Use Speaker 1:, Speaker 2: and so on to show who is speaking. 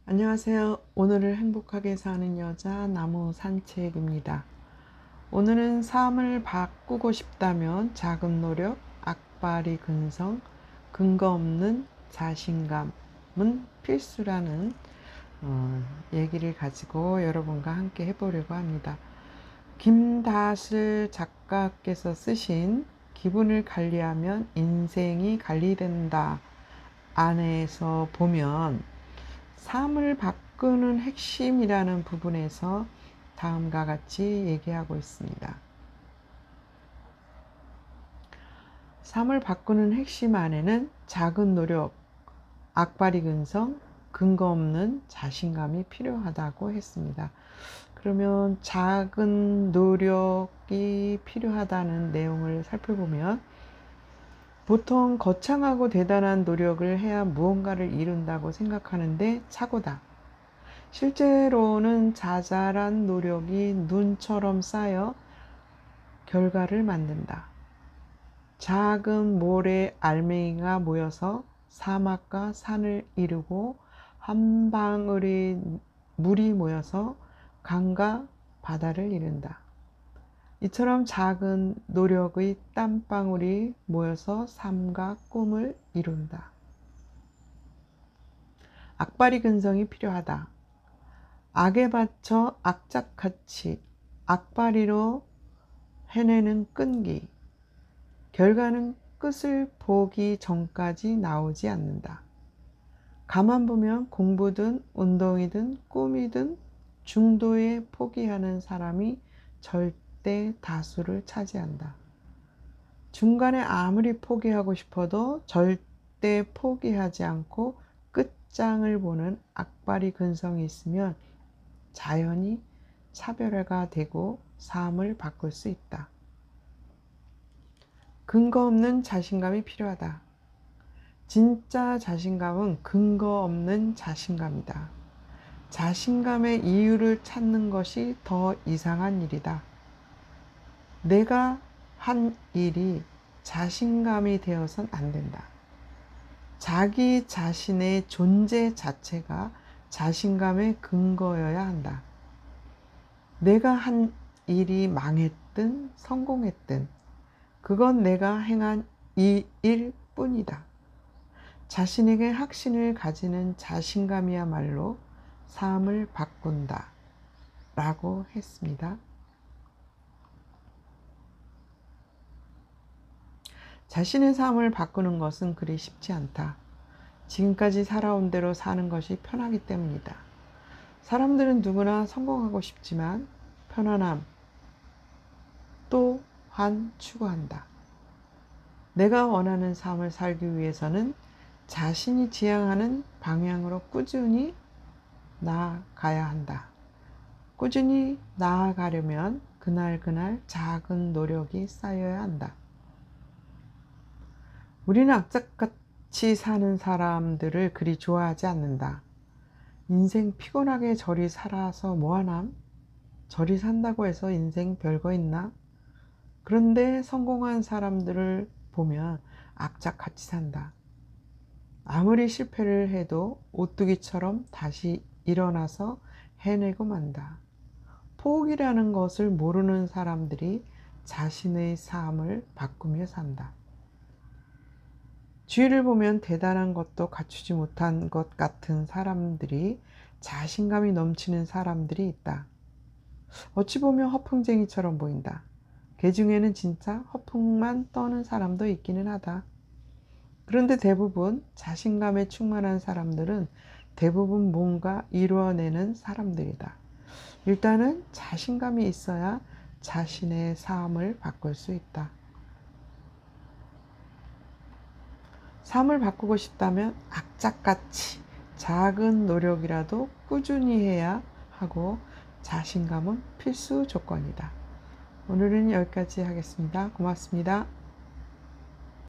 Speaker 1: 안녕하세요. 오늘을 행복하게 사는 여자 나무 산책입니다. 오늘은 삶을 바꾸고 싶다면 작은 노력, 악바리 근성, 근거 없는 자신감은 필수라는 얘기를 가지고 여러분과 함께 해보려고 합니다. 김다슬 작가께서 쓰신 기분을 관리하면 인생이 관리된다 안에서 보면 삶을 바꾸는 핵심이라는 부분에서 다음과 같이 얘기하고 있습니다. 삶을 바꾸는 핵심 안에는 작은 노력, 악바리 근성, 근거 없는 자신감이 필요하다고 했습니다. 그러면 작은 노력이 필요하다는 내용을 살펴보면 보통 거창하고 대단한 노력을 해야 무언가를 이룬다고 생각하는데 착오다. 실제로는 자잘한 노력이 눈처럼 쌓여 결과를 만든다. 작은 모래 알맹이가 모여서 사막과 산을 이루고 한 방울의 물이 모여서 강과 바다를 이룬다. 이처럼 작은 노력의 땀방울이 모여서 삶과 꿈을 이룬다. 악바리 근성이 필요하다. 악에 받쳐 악착같이 악바리로 해내는 끈기. 결과는 끝을 보기 전까지 나오지 않는다. 가만 보면 공부든 운동이든 꿈이든 중도에 포기하는 사람이 절대 다수를 차지한다. 중간에 아무리 포기하고 싶어도 절대 포기하지 않고 끝장을 보는 악바리 근성이 있으면 자연히 차별화가 되고 삶을 바꿀 수 있다. 근거 없는 자신감이 필요하다. 진짜 자신감은 근거 없는 자신감이다. 자신감의 이유를 찾는 것이 더 이상한 일이다. 내가 한 일이 자신감이 되어선 안 된다. 자기 자신의 존재 자체가 자신감의 근거여야 한다. 내가 한 일이 망했든 성공했든 그건 내가 행한 일 뿐이다. 자신에게 확신을 가지는 자신감이야말로 삶을 바꾼다 라고 했습니다. 자신의 삶을 바꾸는 것은 그리 쉽지 않다. 지금까지 살아온 대로 사는 것이 편하기 때문이다. 사람들은 누구나 성공하고 싶지만 편안함 또한 추구한다. 내가 원하는 삶을 살기 위해서는 자신이 지향하는 방향으로 꾸준히 나아가야 한다. 꾸준히 나아가려면 그날 작은 노력이 쌓여야 한다. 우리는 악착같이 사는 사람들을 그리 좋아하지 않는다. 인생 피곤하게 저리 살아서 뭐하남? 저리 산다고 해서 인생 별거 있나? 그런데 성공한 사람들을 보면 악착같이 산다. 아무리 실패를 해도 오뚜기처럼 다시 일어나서 해내고 만다. 포기라는 것을 모르는 사람들이 자신의 삶을 바꾸며 산다. 주위를 보면 대단한 것도 갖추지 못한 것 같은 사람들이 자신감이 넘치는 사람들이 있다. 어찌 보면 허풍쟁이처럼 보인다. 그 중에는 진짜 허풍만 떠는 사람도 있기는 하다. 그런데 대부분 자신감에 충만한 사람들은 대부분 뭔가 이루어내는 사람들이다. 일단은 자신감이 있어야 자신의 삶을 바꿀 수 있다. 삶을 바꾸고 싶다면 악착같이 작은 노력이라도 꾸준히 해야 하고 자신감은 필수 조건이다. 오늘은 여기까지 하겠습니다. 고맙습니다.